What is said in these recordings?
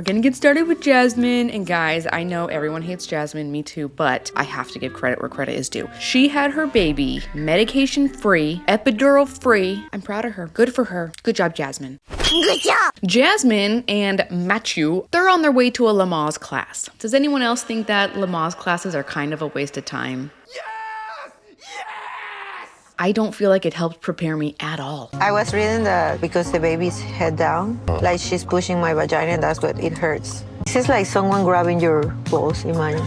We're gonna get started with Jasmine, and guys, I know everyone hates Jasmine, me too, but I have to give credit where credit is due. She had her baby medication free, epidural free. I'm proud of her. Good for her. Good job, Jasmine. Good job! Jasmine and Matthew, they're on their way to a Lamaze class. Does anyone else think that Lamaze classes are kind of a waste of time? I don't feel like it helped prepare me at all. I was reading that because the baby's head down, like she's pushing my vagina, and that's what it hurts. This is like someone grabbing your balls, imagine.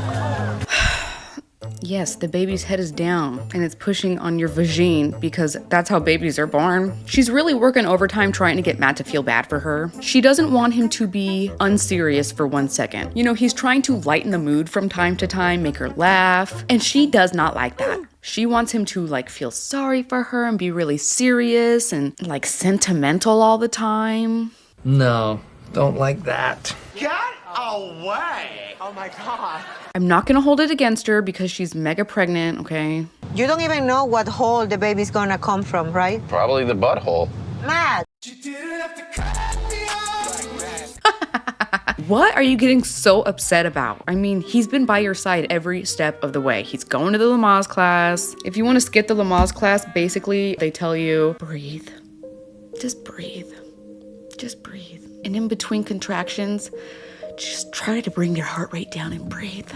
Yes, the baby's head is down and it's pushing on your vagine because that's how babies are born. She's really working overtime trying to get Matt to feel bad for her. She doesn't want him to be unserious for 1 second. You know, he's trying to lighten the mood from time to time, make her laugh, and she does not like that. She wants him to like feel sorry for her and be really serious and like sentimental all the time. No, don't like that. Get away! Oh my god. I'm not gonna hold it against her because she's mega pregnant, okay? You don't even know what hole the baby's gonna come from, right? Probably the butthole. Matt! What are you getting so upset about? I mean, he's been by your side every step of the way. He's going to the Lamaze class. If you want to skip the Lamaze class, basically they tell you, breathe. Just breathe. Just breathe. And in between contractions, just try to bring your heart rate down and breathe.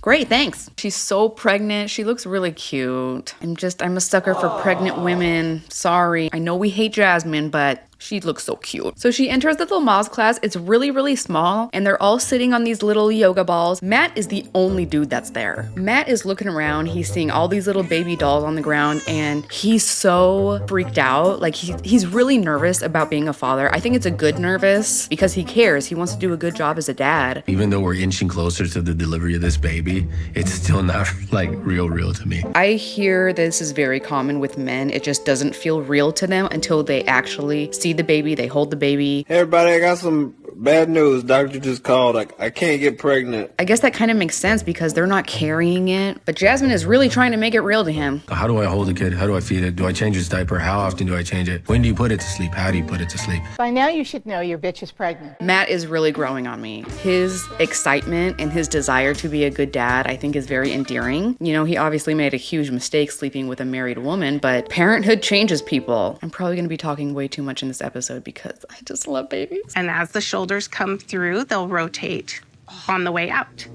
Great, thanks. She's so pregnant. She looks really cute. I'm a sucker for pregnant women. Sorry. I know we hate Jasmine, but she looks so cute. So she enters the Lamaze class. It's really, really small, and they're all sitting on these little yoga balls. Matt is the only dude that's there. Matt is looking around. He's seeing all these little baby dolls on the ground, and he's so freaked out. Like, he's really nervous about being a father. I think it's a good nervous because he cares. He wants to do a good job as a dad. Even though we're inching closer to the delivery of this baby, it's still not like real to me. I hear this is very common with men. It just doesn't feel real to them until they actually see the baby, they hold the baby. Hey everybody, I got some bad news. Doctor just called. I can't get pregnant. I guess that kind of makes sense because they're not carrying it. But Jasmine is really trying to make it real to him. How do I hold the kid? How do I feed it? Do I change its diaper? How often do I change it? When do you put it to sleep? How do you put it to sleep? By now you should know your bitch is pregnant. Matt is really growing on me. His excitement and his desire to be a good dad, I think, is very endearing. You know, he obviously made a huge mistake sleeping with a married woman, but parenthood changes people. I'm probably going to be talking way too much in this episode because I just love babies. And as the shoulders come through, they'll rotate on the way out.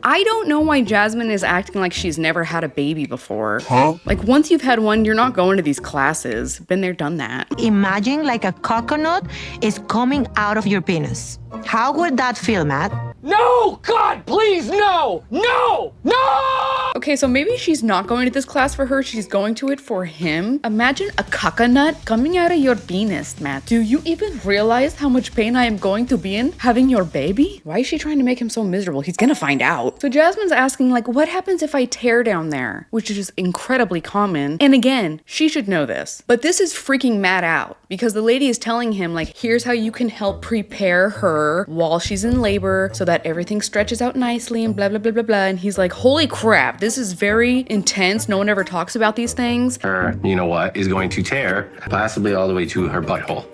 I don't know why Jasmine is acting like she's never had a baby before. Huh? Like, once you've had one, you're not going to these classes. Been there, done that. Imagine like a coconut is coming out of your penis. How would that feel, Matt? No! God, please, no! No! No! Okay, so maybe she's not going to this class for her, she's going to it for him. Imagine a coconut coming out of your penis, Matt. Do you even realize how much pain I am going to be in having your baby? Why is she trying to make him so miserable? He's gonna find out. So Jasmine's asking, like, what happens if I tear down there? Which is incredibly common. And again, she should know this. But this is freaking Matt out because the lady is telling him, like, here's how you can help prepare her while she's in labor so that everything stretches out nicely and blah, blah, blah, blah, blah. And he's like, holy crap, this is very intense. No one ever talks about these things. You know what, is going to tear possibly all the way to her butthole.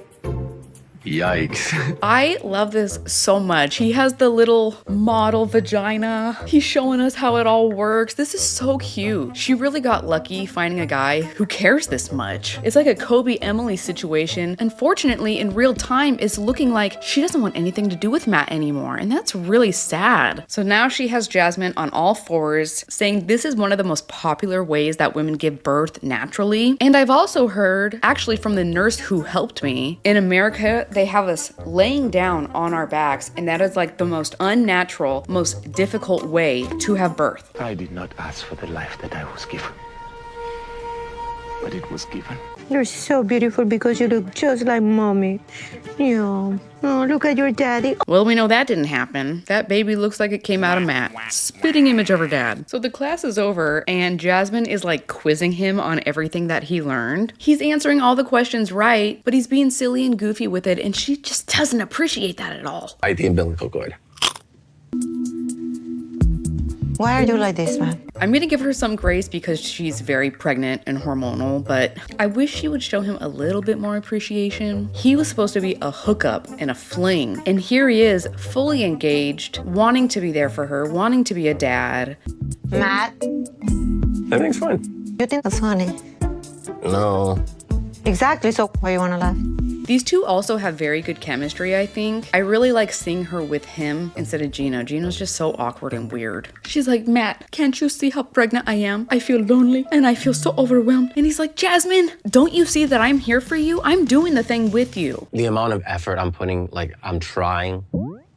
Yikes. I love this so much. He has the little model vagina. He's showing us how it all works. This is so cute. She really got lucky finding a guy who cares this much. It's like a Kobe Emily situation. Unfortunately, in real time, it's looking like she doesn't want anything to do with Matt anymore. And that's really sad. So now she has Jasmine on all fours saying this is one of the most popular ways that women give birth naturally. And I've also heard, actually from the nurse who helped me, in America, they have us laying down on our backs, and that is like the most unnatural, most difficult way to have birth. I did not ask for the life that I was given, but it was given. You're so beautiful because you look just like mommy. Yeah. Oh, look at your daddy. Well, we know that didn't happen. That baby looks like it came out of Matt. Spitting image of her dad. So the class is over, and Jasmine is like quizzing him on everything that he learned. He's answering all the questions right, but he's being silly and goofy with it, and she just doesn't appreciate that at all. Bite the umbilical cord. Why are you like this, man? I'm gonna give her some grace because she's very pregnant and hormonal, but I wish she would show him a little bit more appreciation. He was supposed to be a hookup and a fling, and here he is, fully engaged, wanting to be there for her, wanting to be a dad. Matt, Everything's fine. you think that's funny? No. Exactly, so why you wanna laugh? These two also have very good chemistry, I think. I really like seeing her with him instead of Gino. Gino's just so awkward and weird. She's like, Matt, can't you see how pregnant I am? I feel lonely and I feel so overwhelmed. And he's like, Jasmine, don't you see that I'm here for you? I'm doing the thing with you. The amount of effort I'm putting, like, I'm trying.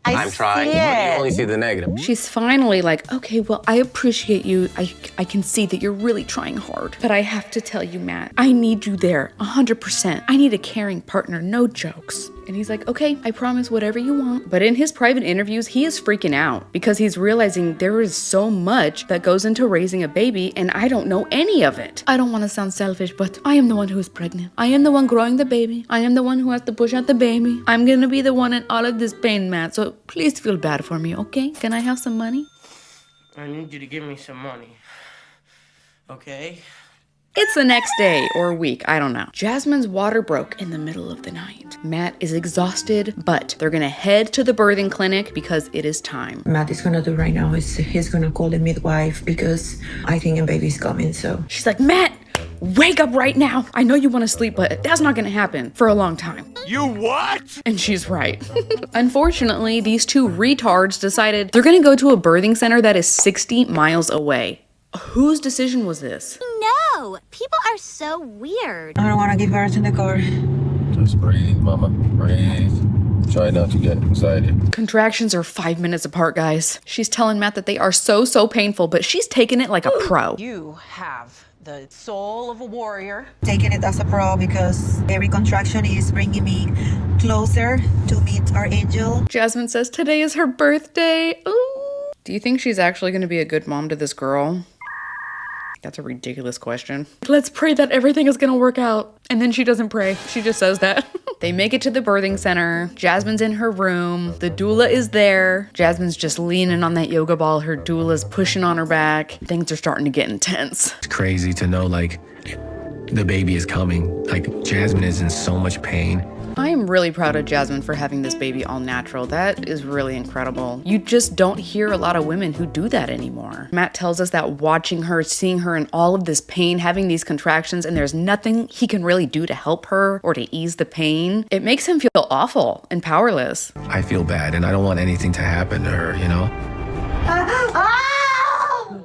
I'm trying. see You it. only see the negative. She's finally like, okay, well, I appreciate you. I can see that you're really trying hard. But I have to tell you, Matt, I need you there 100%. I need a caring partner, no jokes. And he's like, okay, I promise whatever you want. But in his private interviews, he is freaking out because he's realizing there is so much that goes into raising a baby and I don't know any of it. I don't want to sound selfish, but I am the one who is pregnant. I am the one growing the baby. I am the one who has to push out the baby. I'm gonna be the one in all of this pain, Matt. So please feel bad for me, okay? Can I have some money? I need you to give me some money. Okay? It's the next day or week, I don't know. Jasmine's water broke in the middle of the night. Matt is exhausted, but they're gonna head to the birthing clinic because it is time. Matt is gonna do right now is he's gonna call the midwife because I think a baby's coming, so. She's like, Matt, wake up right now. I know you wanna sleep, but that's not gonna happen for a long time. You what? And she's right. Unfortunately, these two retards decided they're gonna go to a birthing center that is 60 miles away. Whose decision was this? No, people are so weird. I don't wanna give birth in the car. Just breathe, mama. Breathe. Try not to get excited. Contractions are 5 minutes apart, guys. She's telling Matt that they are so painful, but she's taking it like a pro. You have the soul of a warrior. Taking it as a pro because every contraction is bringing me closer to meet our angel. Jasmine says today is her birthday. Ooh. Do you think she's actually gonna be a good mom to this girl? That's a ridiculous question. Let's pray that everything is gonna work out. And then she doesn't pray. She just says that. They make it to the birthing center. Jasmine's in her room. The doula is there. Jasmine's just leaning on that yoga ball. Her doula's pushing on her back. Things are starting to get intense. It's crazy to know, like, the baby is coming. Like, Jasmine is in so much pain. I am really proud of Jasmine for having this baby all natural. That is really incredible. You just don't hear a lot of women who do that anymore. Matt tells us that watching her, seeing her in all of this pain, having these contractions, and there's nothing he can really do to help her or to ease the pain, it makes him feel awful and powerless. I feel bad, and I don't want anything to happen to her, you know?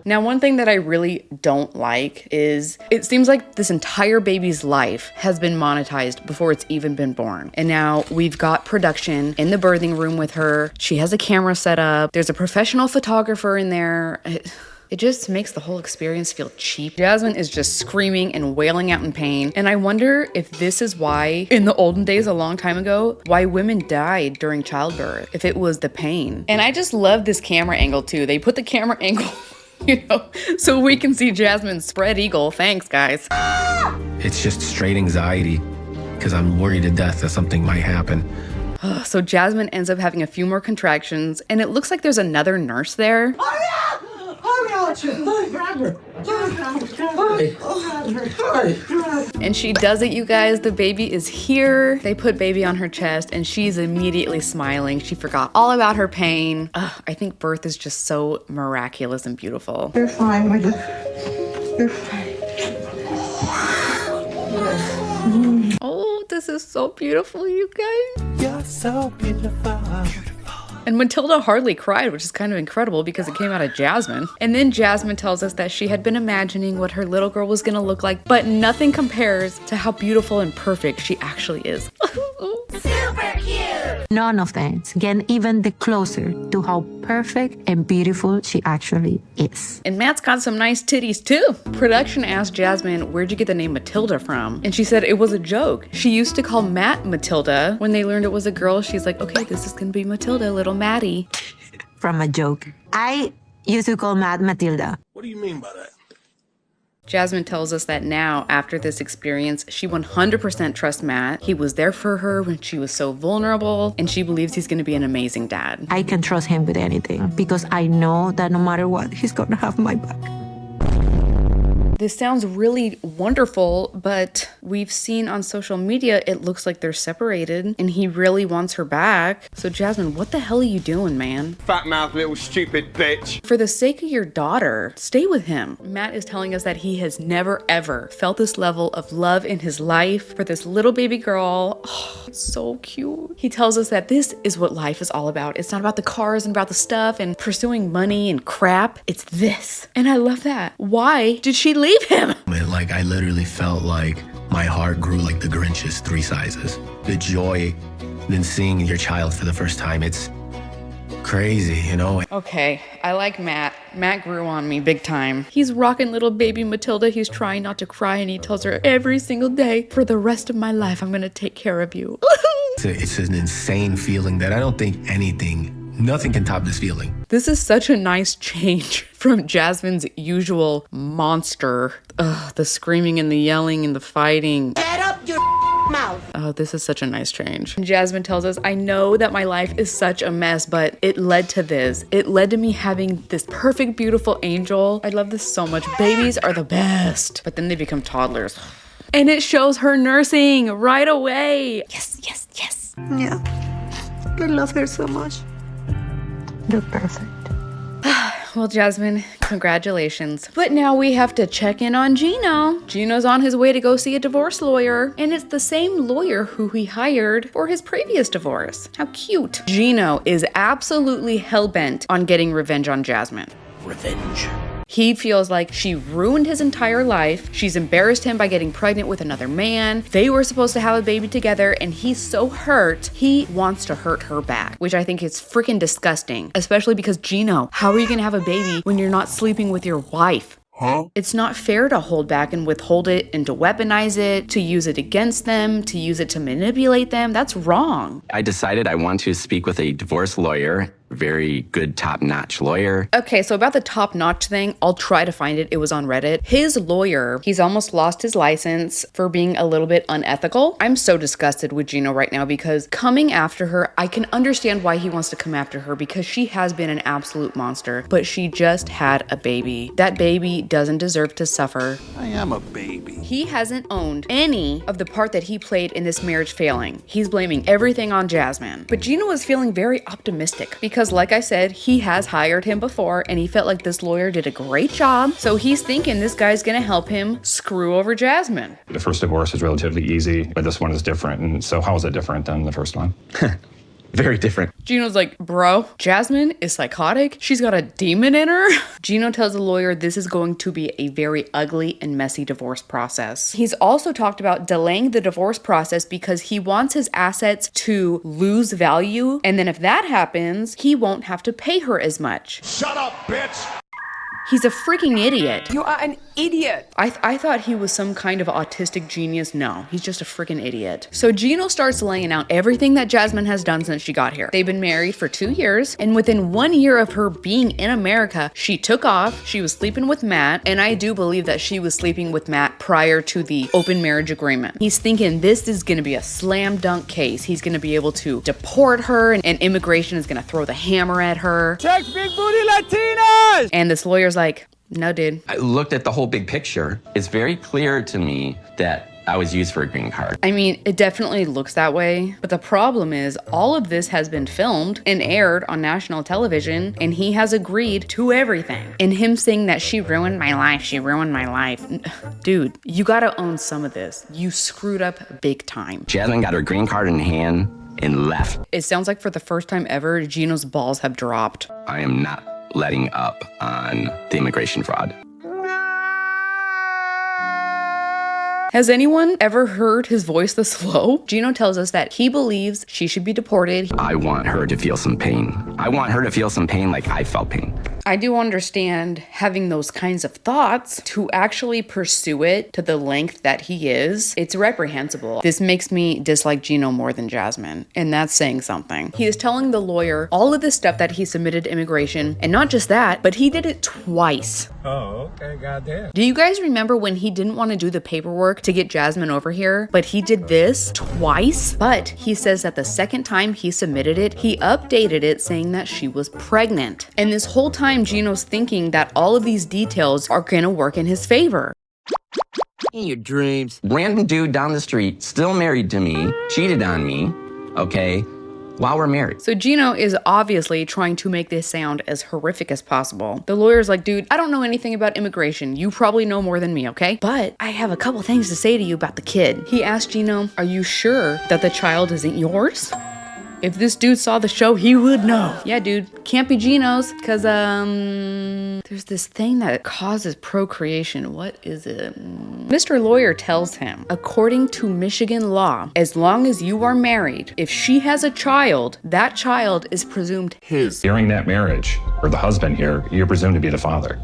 Now, one thing that I really don't like is it seems like this entire baby's life has been monetized before it's even been born. And now we've got production in the birthing room with her. She has a camera set up. There's a professional photographer in there. It just makes the whole experience feel cheap. Jasmine is just screaming and wailing out in pain. And I wonder if this is why, in the olden days, a long time ago, why women died during childbirth, if it was the pain. And I just love this camera angle too. They put the camera angle you know, so we can see Jasmine's spread eagle. Thanks, guys. It's just straight anxiety because I'm worried to death that something might happen. So Jasmine ends up having a few more contractions, and it looks like there's another nurse there. And she does it, you guys. The baby is here. They put baby on her chest, and she's immediately smiling. She forgot all about her pain. I think birth is just so miraculous and beautiful. You're fine, my dear. You're fine. Oh, this is so beautiful, you guys. You're so beautiful. And Matilda hardly cried, which is kind of incredible because it came out of Jasmine. And then Jasmine tells us that she had been imagining what her little girl was gonna look like, but nothing compares to how beautiful and perfect she actually is. Super cute! None of them get even the closer to how perfect and beautiful she actually is. And Matt's got some nice titties too. Production asked Jasmine, where'd you get the name Matilda from? And she said it was a joke. She used to call Matt Matilda. When they learned it was a girl, she's like, okay, this is gonna be Matilda, little Maddie. From a joke. I used to call Matt Matilda. What do you mean by that? Jasmine tells us that now, after this experience, she 100% trusts Matt. He was there for her when she was so vulnerable, and she believes he's gonna be an amazing dad. I can trust him with anything because I know that no matter what, he's gonna have my back. This sounds really wonderful, but we've seen on social media it looks like they're separated and he really wants her back. So Jasmine, what the hell are you doing, man? Fat mouth little stupid bitch. For the sake of your daughter, stay with him. Matt is telling us that he has never ever felt this level of love in his life for this little baby girl. Oh, it's so cute. He tells us that this is what life is all about. It's not about the cars and about the stuff and pursuing money and crap. It's this. And I love that. Why did she leave him? Like, I literally felt like my heart grew like the Grinch's 3 sizes. The joy in seeing your child for the first time, it's crazy, you know? Okay, I like Matt. Matt grew on me big time. He's rocking little baby Matilda. He's trying not to cry, and he tells her every single day, for the rest of my life, I'm gonna take care of you. It's an insane feeling that I don't think nothing can top this feeling. This is such a nice change from Jasmine's usual monster. Ugh, the screaming and the yelling and the fighting. Get up your mouth. Oh, this is such a nice change. And Jasmine tells us, I know that my life is such a mess, but it led to this. It led to me having this perfect, beautiful angel. I love this so much. Babies are the best, but then they become toddlers. And it shows her nursing right away. Yes, yes, yes. Yeah, I love her so much. They're perfect. Well, Jasmine, congratulations. But now we have to check in on Gino. Gino's on his way to go see a divorce lawyer, and it's the same lawyer who he hired for his previous divorce. How cute. Gino is absolutely hell-bent on getting revenge on Jasmine. Revenge. He feels like she ruined his entire life. She's embarrassed him by getting pregnant with another man. They were supposed to have a baby together, and he's so hurt, he wants to hurt her back, which I think is freaking disgusting, especially because Gino, how are you gonna have a baby when you're not sleeping with your wife? Huh? It's not fair to hold back and withhold it and to weaponize it, to use it against them, to use it to manipulate them. That's wrong. I decided I want to speak with a divorce lawyer, very good top-notch lawyer. Okay, so about the top-notch thing, I'll try to find it. It was on Reddit. His lawyer, he's almost lost his license for being a little bit unethical. I'm so disgusted with Gino right now because coming after her, I can understand why he wants to come after her because she has been an absolute monster, but she just had a baby. That baby doesn't deserve to suffer. I am a baby. He hasn't owned any of the part that he played in this marriage failing. He's blaming everything on Jasmine. But Gino is feeling very optimistic because like I said, he has hired him before and he felt like this lawyer did a great job. So he's thinking this guy's gonna help him screw over Jasmine. The first divorce is relatively easy, but this one is different. And so how is it different than the first one? Very different. Gino's like, bro, Jasmine is psychotic. She's got a demon in her. Gino tells the lawyer this is going to be a very ugly and messy divorce process. He's also talked about delaying the divorce process because he wants his assets to lose value. And then if that happens, he won't have to pay her as much. Shut up, bitch! He's a freaking idiot. You are an idiot. I thought he was some kind of autistic genius. No, he's just a freaking idiot. So Gino starts laying out everything that Jasmine has done since she got here. They've been married for 2 years, and within 1 year of her being in America, she took off, she was sleeping with Matt, and I do believe that she was sleeping with Matt prior to the open marriage agreement. He's thinking this is gonna be a slam dunk case. He's gonna be able to deport her, and immigration is gonna throw the hammer at her. Take big booty Latinas! And this lawyer's like, no, dude. I looked at the whole big picture. It's very clear to me that I was used for a green card. I mean, it definitely looks that way, but the problem is all of this has been filmed and aired on national television, and he has agreed to everything. And him saying that she ruined my life, she ruined my life. Dude, you gotta own some of this. You screwed up big time. Jasmine got her green card in hand and left. It sounds like for the first time ever, Gino's balls have dropped. I am not letting up on the immigration fraud. Has anyone ever heard his voice this low? Gino tells us that he believes she should be deported. I want her to feel some pain. I want her to feel some pain like I felt pain. I do understand having those kinds of thoughts. To actually pursue it to the length that he is, it's reprehensible. This makes me dislike Gino more than Jasmine, and that's saying something. He is telling the lawyer all of this stuff that he submitted to immigration, and not just that, but he did it twice. Oh, okay, goddamn. Do you guys remember when he didn't want to do the paperwork to get Jasmine over here, but he did this twice? But he says that the second time he submitted it, he updated it saying that she was pregnant. And this whole time, Gino's thinking that all of these details are gonna work in his favor. In your dreams. Random dude down the street, still married to me, cheated on me, okay, while we're married. So Gino is obviously trying to make this sound as horrific as possible. The lawyer's like, dude, I don't know anything about immigration. You probably know more than me, okay? But I have a couple things to say to you about the kid. He asked Gino, are you sure that the child isn't yours? If this dude saw the show, he would know. Yeah, dude, can't be Gino's, because, there's this thing that causes procreation. What is it? Mr. Lawyer tells him, according to Michigan law, as long as you are married, if she has a child, that child is presumed his. During that marriage, or the husband here, you're presumed to be the father.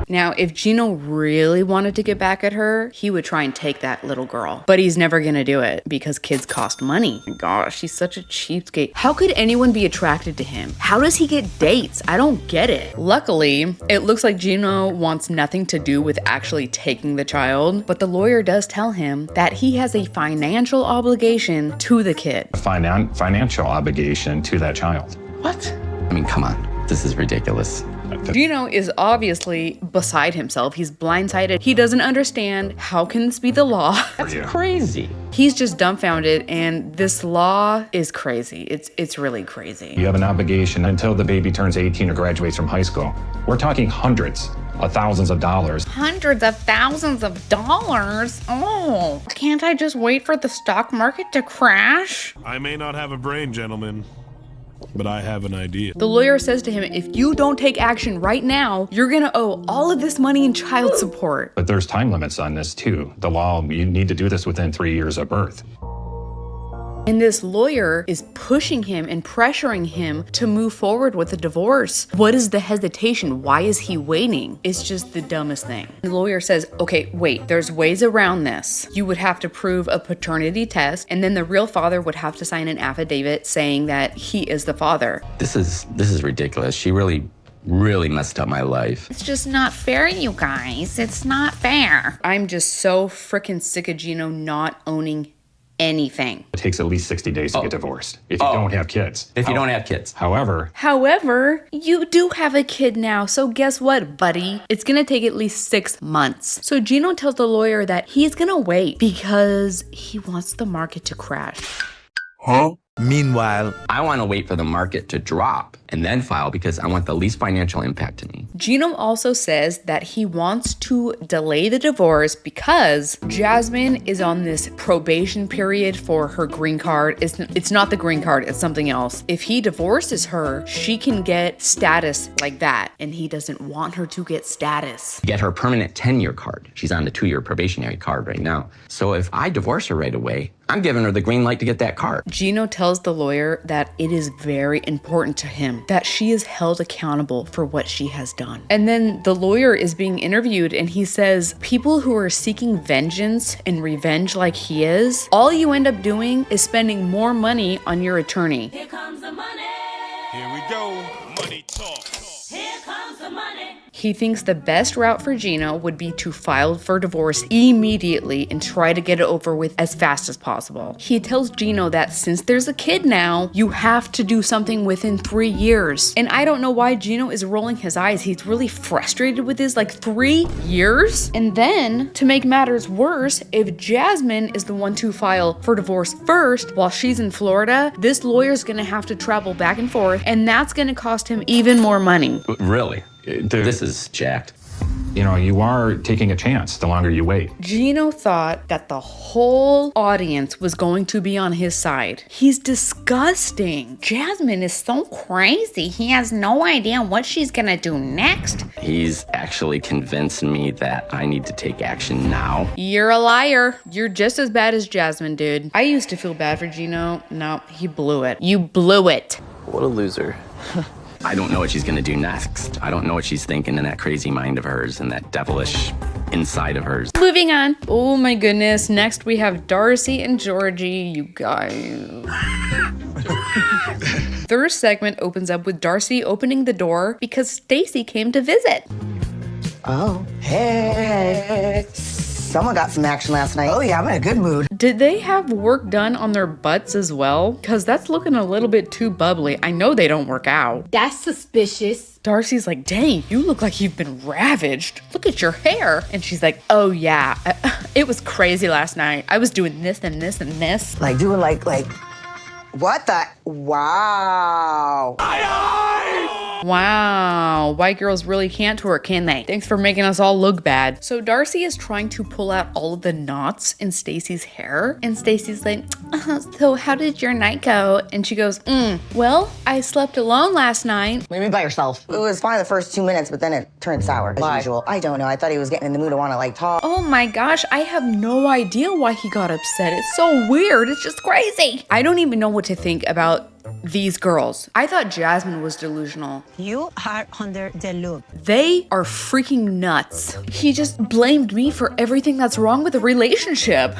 Now, if Gino really wanted to get back at her, he would try and take that little girl. But he's never gonna do it because kids cost money. Gosh, he's such a cheapskate. How could anyone be attracted to him? How does he get dates? I don't get it. Luckily, it looks like Gino wants nothing to do with actually taking the child, but the lawyer does tell him that he has a financial obligation to the kid. A financial obligation to that child. What? I mean, come on, this is ridiculous. Gino is obviously beside himself. He's blindsided. He doesn't understand. How can this be the law? That's crazy. He's just dumbfounded, and this law is crazy. It's really crazy. You have an obligation until the baby turns 18 or graduates from high school. We're talking hundreds of thousands of dollars. Hundreds of thousands of dollars? Oh, can't I just wait for the stock market to crash? I may not have a brain, gentlemen, but I have an idea. The lawyer says to him, if you don't take action right now, you're gonna owe all of this money in child support. But there's time limits on this too. The law, you need to do this within 3 years of birth. And this lawyer is pushing him and pressuring him to move forward with a divorce. What is the hesitation? Why is he waiting? It's just the dumbest thing. The lawyer says, okay, wait, there's ways around this. You would have to prove a paternity test, and then the real father would have to sign an affidavit saying that he is the father. This is ridiculous. She really messed up my life. It's just not fair, you guys. It's not fair. I'm just so freaking sick of Gino not owning anything. It takes at least 60 days to get divorced if you don't have kids. If you don't have kids. However, you do have a kid now, so guess what, buddy? It's gonna take at least 6 months. So Gino tells the lawyer that he's gonna wait because he wants the market to crash. Huh? Meanwhile, I want to wait for the market to drop and then file because I want the least financial impact to me. Gino also says that he wants to delay the divorce because Jasmine is on this probation period for her green card. It's not the green card, it's something else. If he divorces her, she can get status like that, and he doesn't want her to get status. Get her permanent 10-year card. She's on the 2-year probationary card right now. So if I divorce her right away, I'm giving her the green light to get that card. Gino tells the lawyer that it is very important to him that she is held accountable for what she has done. And then the lawyer is being interviewed and he says, people who are seeking vengeance and revenge like he is, all you end up doing is spending more money on your attorney. Here comes the money. Here we go. Money talk. Here comes the money. He thinks the best route for Gino would be to file for divorce immediately and try to get it over with as fast as possible. He tells Gino that since there's a kid now, you have to do something within 3 years. And I don't know why Gino is rolling his eyes. He's really frustrated with this, like 3 years? And then, to make matters worse, if Jasmine is the one to file for divorce first while she's in Florida, this lawyer's gonna have to travel back and forth, and that's gonna cost him even more money. Really? This is jacked. You know, you are taking a chance the longer you wait. Gino thought that the whole audience was going to be on his side. He's disgusting. Jasmine is so crazy. He has no idea what she's gonna do next. He's actually convinced me that I need to take action now. You're a liar. You're just as bad as Jasmine, dude. I used to feel bad for Gino. No, he blew it. You blew it. What a loser. I don't know what she's gonna do next. I don't know what she's thinking in that crazy mind of hers and that devilish inside of hers. Moving on. Oh my goodness. Next we have Darcey and Georgie. You guys. Third segment opens up with Darcey opening the door because Stacy came to visit. Oh, hey. Someone got some action last night. Oh yeah, I'm in a good mood. Did they have work done on their butts as well? Because that's looking a little bit too bubbly. I know they don't work out. That's suspicious. Darcey's like, dang, you look like you've been ravaged. Look at your hair. And she's like, oh yeah, it was crazy last night. I was doing this and this and this. Like doing like, what the? Wow. Wow, white girls really can't twerk, can they? Thanks for making us all look bad. So Darcey is trying to pull out all of the knots in Stacy's hair. And Stacy's like, so how did your night go? And she goes, well, I slept alone last night. What do you mean by yourself? It was fine the first 2 minutes, but then it turned sour, as usual. I don't know. I thought he was getting in the mood to want to, like, talk. Oh my gosh, I have no idea why he got upset. It's so weird. It's just crazy. I don't even know what to think about these girls. I thought Jasmine was delusional. You are under the loop. They are freaking nuts. He just blamed me for everything that's wrong with the relationship.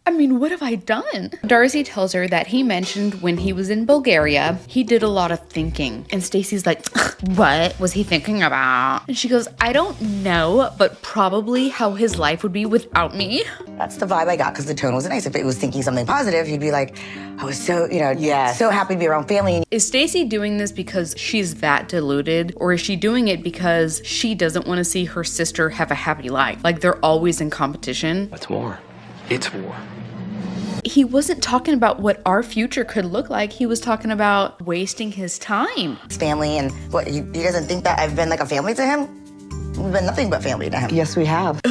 I mean, what have I done? Darcey tells her that he mentioned when he was in Bulgaria, he did a lot of thinking. And Stacy's like, what was he thinking about? And she goes, I don't know, but probably how his life would be without me. That's the vibe I got, because the tone was nice. If it was thinking something positive, you'd be like, I was so, so happy to be around family. Is Stacy doing this because she's that deluded? Or is she doing it because she doesn't want to see her sister have a happy life? Like they're always in competition? What's war? It's war. He wasn't talking about what our future could look like. He was talking about wasting his time. His family, and what, he doesn't think that I've been like a family to him? We've been nothing but family to him. Yes, we have.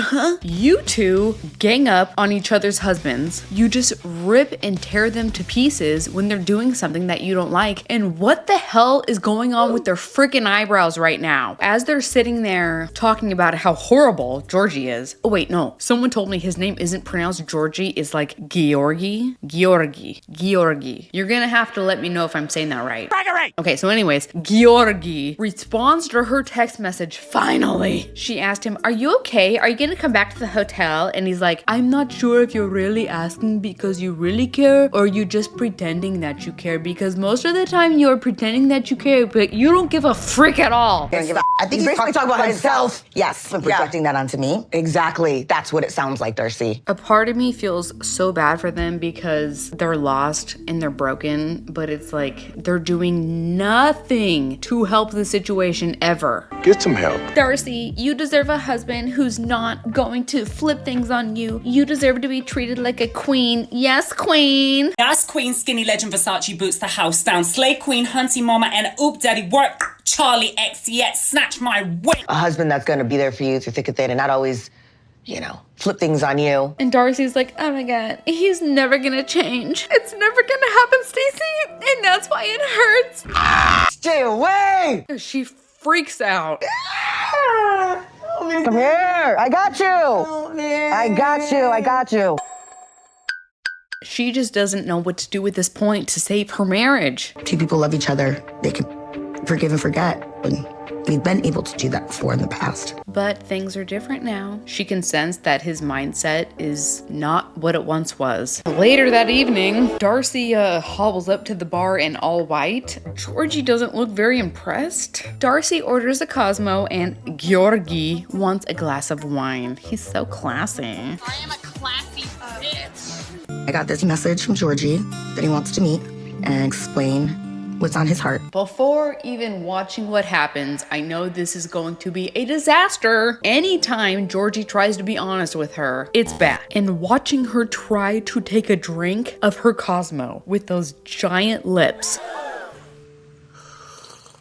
You two gang up on each other's husbands. You just rip and tear them to pieces when they're doing something that you don't like. And what the hell is going on with their freaking eyebrows right now? As they're sitting there talking about how horrible Georgie is. Oh wait, no. Someone told me his name isn't pronounced Georgie. It's like Georgie. Georgie. You're gonna have to let me know if I'm saying that right. Okay, so anyways, Georgie responds to her text message finally. She asked him, are you okay? Are you gonna come back to the hotel? And he's like, I'm not sure if you're really asking because you really care or you just pretending that you care, because most of the time you're pretending that you care, but you don't give a frick at all. I think he's basically talking about himself. Yes, and projecting that onto me. Exactly. That's what it sounds like, Darcey. A part of me feels so bad for them because they're lost and they're broken, but it's like they're doing nothing to help the situation ever. Get some help. Darcey, you deserve a husband who's not going to flip things on you. You deserve to be treated like a queen. Yes, queen. Yes, queen, skinny legend, Versace boots the house down. Slay queen, hunty mama, and oop daddy work. Charlie XCX, snatch my whip. A husband that's gonna be there for you through thick and thin and not always, flip things on you. And Darcey's like, oh my God, he's never gonna change. It's never gonna happen, Stacey. And that's why it hurts. Stay away. She freaks out. Come here. I got you. I got you. She just doesn't know what to do at this point to save her marriage. Two people love each other. They can forgive and forget. And we've been able to do that before in the past. But things are different now. She can sense that his mindset is not what it once was. Later that evening, Darcey hobbles up to the bar in all white. Georgie doesn't look very impressed. Darcey orders a Cosmo and Georgie wants a glass of wine. He's so classy. I am a classy bitch. I got this message from Georgie that he wants to meet and explain what's on his heart. Before even watching what happens, I know this is going to be a disaster. Anytime Georgie tries to be honest with her, it's bad. And watching her try to take a drink of her Cosmo with those giant lips,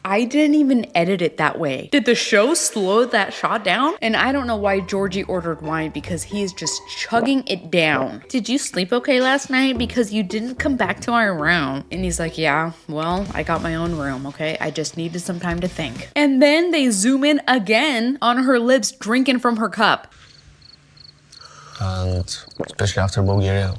I didn't even edit it that way. Did the show slow that shot down? And I don't know why Georgie ordered wine, because he is just chugging it down. Did you sleep okay last night? Because you didn't come back to our room. And he's like, yeah, well, I got my own room, okay? I just needed some time to think. And then they zoom in again on her lips drinking from her cup. Especially after Bulgaria.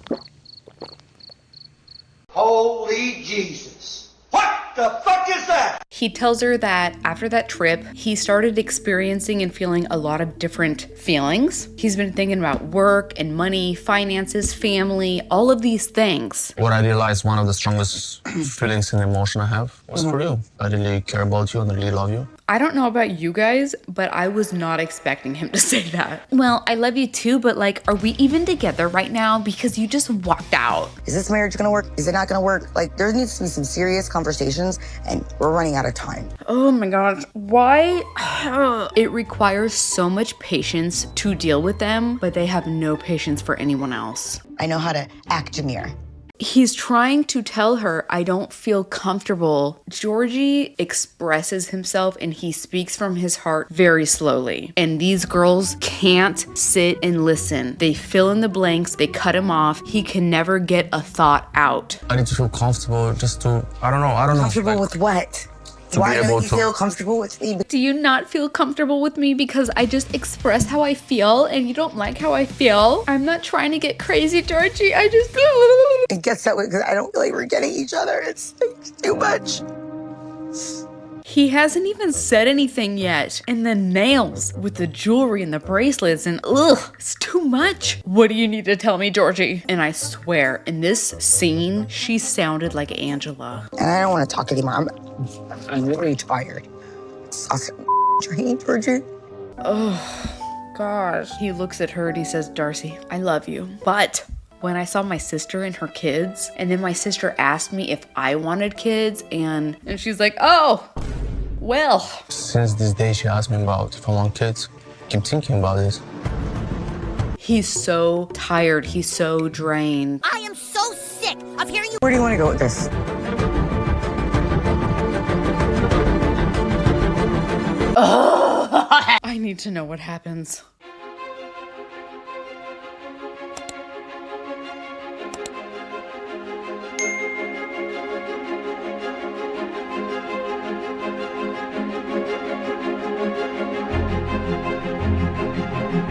Holy Jesus. What the fuck is that? He tells her that after that trip, he started experiencing and feeling a lot of different feelings. He's been thinking about work and money, finances, family, all of these things. What I realized, one of the strongest feelings and emotion I have was for you. I really care about you and I really love you. I don't know about you guys, but I was not expecting him to say that. Well, I love you too, but like, are we even together right now? Because you just walked out. Is this marriage gonna work? Is it not gonna work? Like, there needs to be some serious conversations, and we're running out of time. Oh my gosh, why? It requires so much patience to deal with them, but they have no patience for anyone else. I know how to act, Jameer. He's trying to tell her, I don't feel comfortable. Georgie expresses himself and he speaks from his heart very slowly. And these girls can't sit and listen. They fill in the blanks, they cut him off. He can never get a thought out. I need to feel comfortable just to, I don't know. Comfortable with what? Why don't you feel comfortable with me? Do you not feel comfortable with me because I just express how I feel and you don't like how I feel? I'm not trying to get crazy, Georgie. I just... It gets that way because I don't feel like we're getting each other. It's too much. He hasn't even said anything yet. And the nails with the jewelry and the bracelets and it's too much. What do you need to tell me, Georgie? And I swear, in this scene, she sounded like Angela. And I don't want to talk anymore. I'm really tired. Drain, Georgie. Oh, gosh. He looks at her and he says, Darcey, I love you. But when I saw my sister and her kids, and then my sister asked me if I wanted kids, and she's like, oh, well. Since this day she asked me about if I want kids, I keep thinking about this. He's so tired. He's so drained. I am so sick of hearing you. Where do you want to go with this? I need to know what happens.